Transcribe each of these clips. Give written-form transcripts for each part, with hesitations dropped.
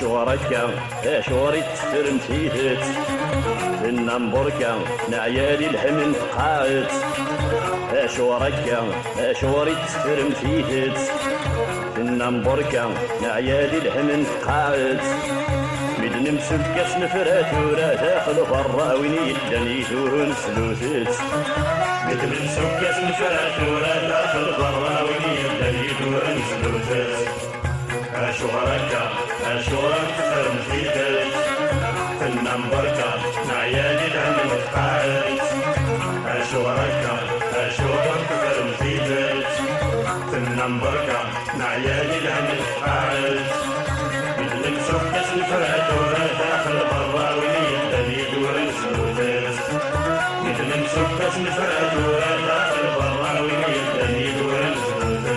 شوركا شوريت فرمتيتت النمبركا نعيالي الحمن قاعد شوركا شوريت فرمتيتت النمبركا نعيالي الحمن قاعد مدن مسكس نفرات ورا داخل برا وين يدني دون سلوتت مدن مسكس نفرات ورا داخل برا وين يدني دون سلوتت شوركا شورك فرمتيتت في النمبركا نعيالي العمل قاعد شوركا شورك فرمتيتت في النمبركا نعيالي العمل قاعد مثل مسكس الفرات ورا داخل برا وين يدني دور سلوتت مثل مسكس الفرات ورا داخل برا وين يدني دور سلوتت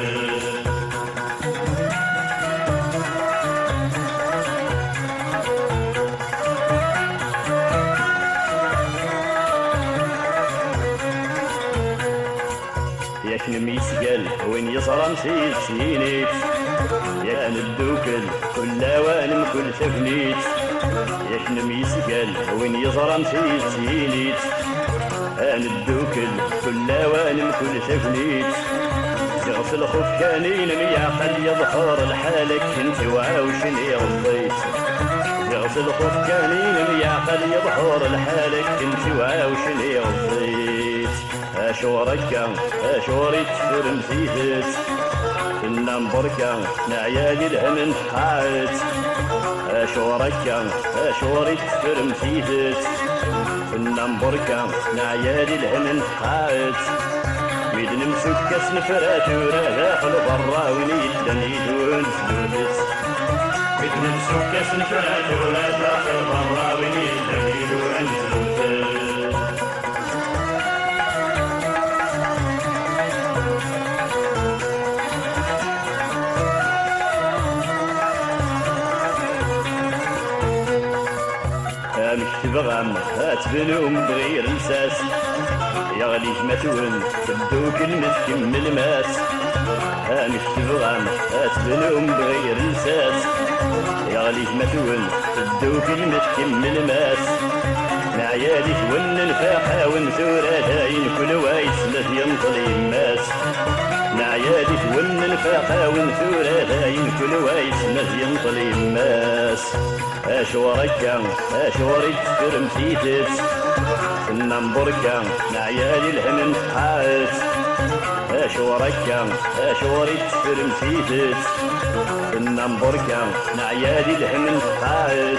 ياك نميسقل وين يصرم سينيت يا ندوكل كل وانم كل تفنيت ياك نميسقل وين يصرم سينيت ندوكل كل وانم كل تفنيت يغسل خوف كانين ميعقل يظهر لحالك انت وعاوشن يغضيت يغسل خوف كانين ميعقل يظهر لحالك انت وعاوشن يغضيت شوركا شوريت فرمتيتت النمبركا نعيالي الهمن قاعد شوركا شوريت فرمتيتت النمبركا نعيالي الهمن قاعد ميدن مسكس نفرات ورا داخل برا وين يدني دون سلوتت ميدن مسكس نفرات ورا داخل برا وين يدني دون سلوتت تبغم تبنوم بغير لساس يغلي جمتون تبدو كلمة كمل ماس مش تبغم تبنوم بغير لساس يغلي جمتون تبدو كلمة كمل ماس نعيالي ون الفاحة ونثورة داين كل وايس لذ ينطلي ماس نعيالي ون الفاحة ونثورة داين كل وايس لذ ينطلي ماس شوركا شوريت فرمتيتت النمبركا نعيالي الهمن قاعد شوركا شوريت فرمتيتت النمبركا نعيالي الهمن قاعد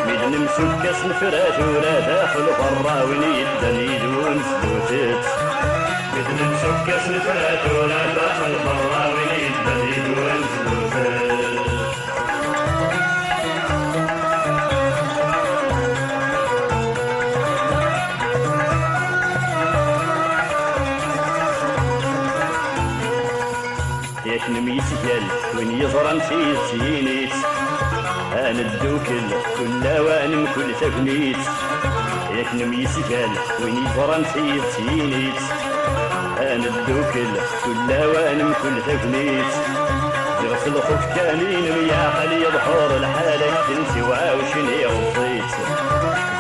ميدن مسكس نفرات ورا داخل برا وين يدني دون سلوتت ميدن مسكس نفرات ورا داخل برا وين يدني دون سلوتت ياك نميسقل وين يظرم سينيت ندوكل كل وانم كل تفنيت ياك نميسقل وين يظرم سينيت ندوكل كل وانم كل تفنيت يغسل خوف كانين ميعقل يظهر لحالك تنسي وعاوشن يغضيت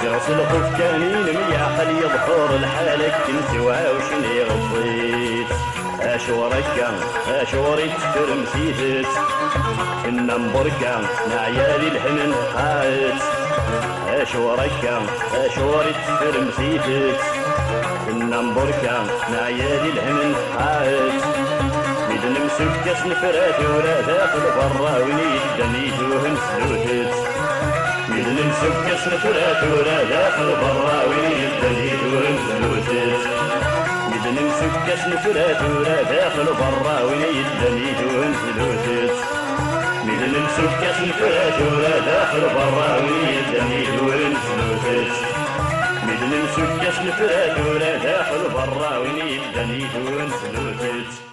يغسل خوف كانين ميعقل يظهر لحالك تنسي وعاوشن يغضيت شوركا شوريت فرمتيتت النمبركا نعيالي الحمن قاعد شوركا شوريت فرمتيتت النمبركا نعيالي الحمن قاعد ميدن مسكس نفرات ورا داخل برا وين يدني دون سلوتت ميدن مسكس نفرات ورا داخل برا وين يدني دون سلوتت ميدن مسكس نفرات ورا داخل برا وين يدني سكاس الفات ولا داخل برا وين يدني وين فلوتت مدن سكاس الفات ولا داخل برا وين يدني وين فلوتت